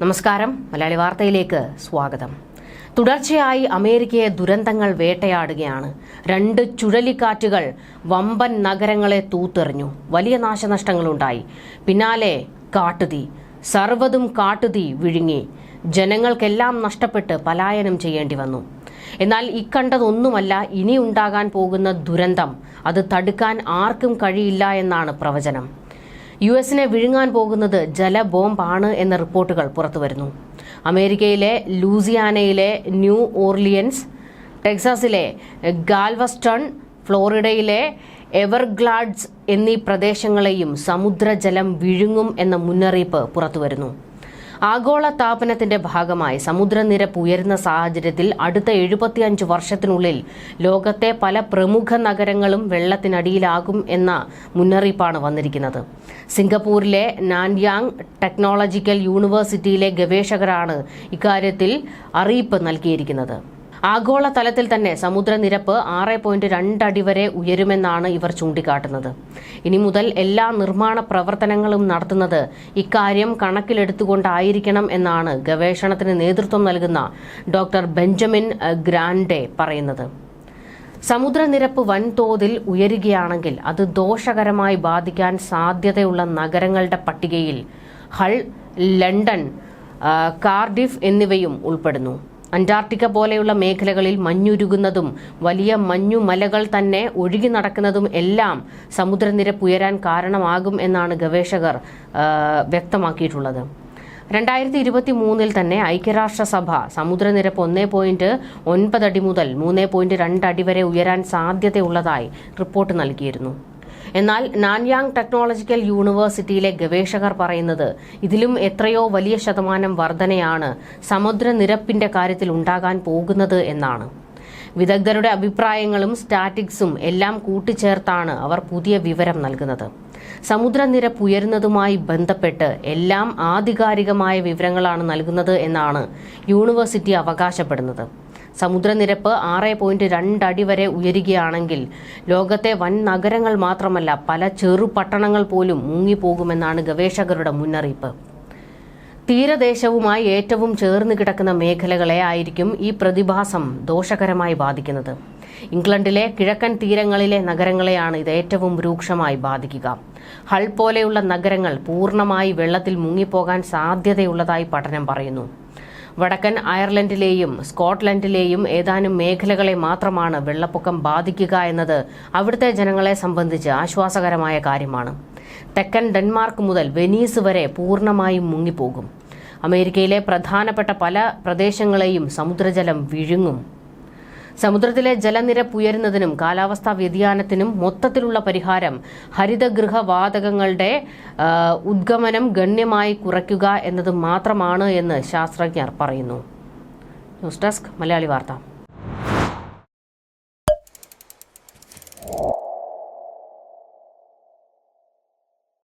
നമസ്കാരം. മലയാളി വാർത്തയിലേക്ക് സ്വാഗതം. തുടർച്ചയായി അമേരിക്കയെ ദുരന്തങ്ങൾ വേട്ടയാടുകയാണ്. 2 ചുഴലിക്കാറ്റുകൾ വമ്പൻ നഗരങ്ങളെ തൂത്തെറിഞ്ഞു. വലിയ നാശനഷ്ടങ്ങളുണ്ടായി. പിന്നാലെ കാട്ടുതീ. സർവ്വതും കാട്ടുതീ വിഴുങ്ങി. ജനങ്ങൾക്കെല്ലാം നഷ്ടപ്പെട്ട് പലായനം ചെയ്യേണ്ടി വന്നു. എന്നാൽ ഇക്കണ്ടതൊന്നുമല്ല ഇനി ഉണ്ടാകാൻ പോകുന്ന ദുരന്തം. അത് തടുക്കാൻ ആർക്കും കഴിയില്ല എന്നാണ് പ്രവചനം. യുഎസിനെ വിഴുങ്ങാൻ പോകുന്നത് ജലബോംബാണ് എന്ന റിപ്പോർട്ടുകൾ പുറത്തുവരുന്നു. അമേരിക്കയിലെ ലൂസിയാനയിലെ ന്യൂ ഓർലിയൻസ്, ടെക്സാസിലെ ഗാൽവസ്റ്റൺ, ഫ്ലോറിഡയിലെ എവർഗ്ലാഡ്സ് എന്നീ പ്രദേശങ്ങളെയും സമുദ്രജലം വിഴുങ്ങും എന്ന മുന്നറിയിപ്പ് പുറത്തുവരുന്നു. ആഗോള താപനത്തിന്റെ ഭാഗമായി സമുദ്രനിരപ്പ് ഉയരുന്ന സാഹചര്യത്തിൽ അടുത്ത 75 വർഷത്തിനുള്ളിൽ ലോകത്തെ പല പ്രമുഖ നഗരങ്ങളും വെള്ളത്തിനടിയിലാകും എന്ന മുന്നറിയിപ്പാണ് വന്നിരിക്കുന്നത്. സിംഗപ്പൂരിലെ നാൻയാങ് ടെക്നോളജിക്കൽ യൂണിവേഴ്സിറ്റിയിലെ ഗവേഷകരാണ് ഇക്കാര്യത്തിൽ അറിയിപ്പ് നൽകിയിരിക്കുന്നത്. ആഗോള തലത്തിൽ തന്നെ സമുദ്രനിരപ്പ് 6.2 അടി വരെ ഉയരുമെന്നാണ് ഇവർ ചൂണ്ടിക്കാട്ടുന്നത്. ഇനി മുതൽ എല്ലാ നിർമ്മാണ പ്രവർത്തനങ്ങളും നടത്തുന്നത് ഇക്കാര്യം കണക്കിലെടുത്തുകൊണ്ടായിരിക്കണം എന്നാണ് ഗവേഷണത്തിന് നേതൃത്വം നൽകുന്ന ഡോക്ടർ ബെഞ്ചമിൻ ഗ്രാൻഡെ പറയുന്നത്. സമുദ്രനിരപ്പ് വൻതോതിൽ ഉയരുകയാണെങ്കിൽ അത് ദോഷകരമായി ബാധിക്കാൻ സാധ്യതയുള്ള നഗരങ്ങളുടെ പട്ടികയിൽ ഹൾ, ലണ്ടൻ, കാർഡിഫ് എന്നിവയും ഉൾപ്പെടുന്നു. അന്റാർട്ടിക്ക പോലെയുള്ള മേഖലകളിൽ മഞ്ഞുരുകുന്നതും വലിയ മഞ്ഞുമലകൾ തന്നെ ഒഴുകി നടക്കുന്നതും എല്ലാം സമുദ്രനിരപ്പ് ഉയരാൻ കാരണമാകും എന്നാണ് ഗവേഷകർ വ്യക്തമാക്കിയിട്ടുള്ളത്. 2023 തന്നെ ഐക്യരാഷ്ട്രസഭ സമുദ്രനിരപ്പ് 1.9 അടി മുതൽ 3.2 അടി വരെ ഉയരാൻ സാധ്യതയുള്ളതായി റിപ്പോർട്ട് നൽകിയിരുന്നു. എന്നാൽ നാൻയാങ് ടെക്നോളജിക്കൽ യൂണിവേഴ്സിറ്റിയിലെ ഗവേഷകർ പറയുന്നത് ഇതിലും എത്രയോ വലിയ ശതമാനം വർധനയാണ് സമുദ്രനിരപ്പിന്റെ കാര്യത്തിൽ ഉണ്ടാകാൻ പോകുന്നത് എന്നാണ്. വിദഗ്ധരുടെ അഭിപ്രായങ്ങളും സ്റ്റാറ്റിക്സും എല്ലാം കൂട്ടിച്ചേർത്താണ് അവർ പുതിയ വിവരം നൽകുന്നത്. സമുദ്രനിരപ്പ് ഉയരുന്നതുമായി ബന്ധപ്പെട്ട് എല്ലാം ആധികാരികമായ വിവരങ്ങളാണ് നൽകുന്നത് എന്നാണ് യൂണിവേഴ്സിറ്റി അവകാശപ്പെടുന്നത്. സമുദ്രനിരപ്പ് 6.2 അടി വരെ ഉയരുകയാണെങ്കിൽ ലോകത്തെ വൻ നഗരങ്ങൾ മാത്രമല്ല പല ചെറുപട്ടണങ്ങൾ പോലും മുങ്ങിപ്പോകുമെന്നാണ് ഗവേഷകരുടെ മുന്നറിയിപ്പ്. തീരദേശവുമായി ഏറ്റവും ചേർന്ന് കിടക്കുന്ന മേഖലകളെ ആയിരിക്കും ഈ പ്രതിഭാസം ദോഷകരമായി ബാധിക്കുന്നത്. ഇംഗ്ലണ്ടിലെ കിഴക്കൻ തീരങ്ങളിലെ നഗരങ്ങളെയാണ് ഇത് ഏറ്റവും രൂക്ഷമായി ബാധിക്കുക. ഹൾ പോലെയുള്ള നഗരങ്ങൾ പൂർണ്ണമായി വെള്ളത്തിൽ മുങ്ങിപ്പോകാൻ സാധ്യതയുള്ളതായി പഠനം പറയുന്നു. വടക്കൻ അയർലൻഡിലെയും സ്കോട്ട്ലൻഡിലെയും ഏതാനും മേഖലകളെ മാത്രമാണ് വെള്ളപ്പൊക്കം ബാധിക്കുക എന്നത് അവിടുത്തെ ജനങ്ങളെ സംബന്ധിച്ച് ആശ്വാസകരമായ കാര്യമാണ്. തെക്കൻ ഡെൻമാർക്ക് മുതൽ വെനീസ് വരെ പൂർണ്ണമായും മുങ്ങിപ്പോകും. അമേരിക്കയിലെ പ്രധാനപ്പെട്ട പല പ്രദേശങ്ങളെയും സമുദ്രജലം വിഴുങ്ങും. സമുദ്രത്തിലെ ജലനിരപ്പ് ഉയരുന്നതിനും കാലാവസ്ഥാ വ്യതിയാനത്തിനും മൊത്തത്തിലുള്ള പരിഹാരം ഹരിതഗൃഹവാതകങ്ങളുടെ ഉദ്ഗമനം ഗണ്യമായി കുറയ്ക്കുക എന്നത് മാത്രമാണ് എന്ന് ശാസ്ത്രജ്ഞർ പറയുന്നു. ന്യൂസ് ഡെസ്ക് മലയാളി വാർത്ത.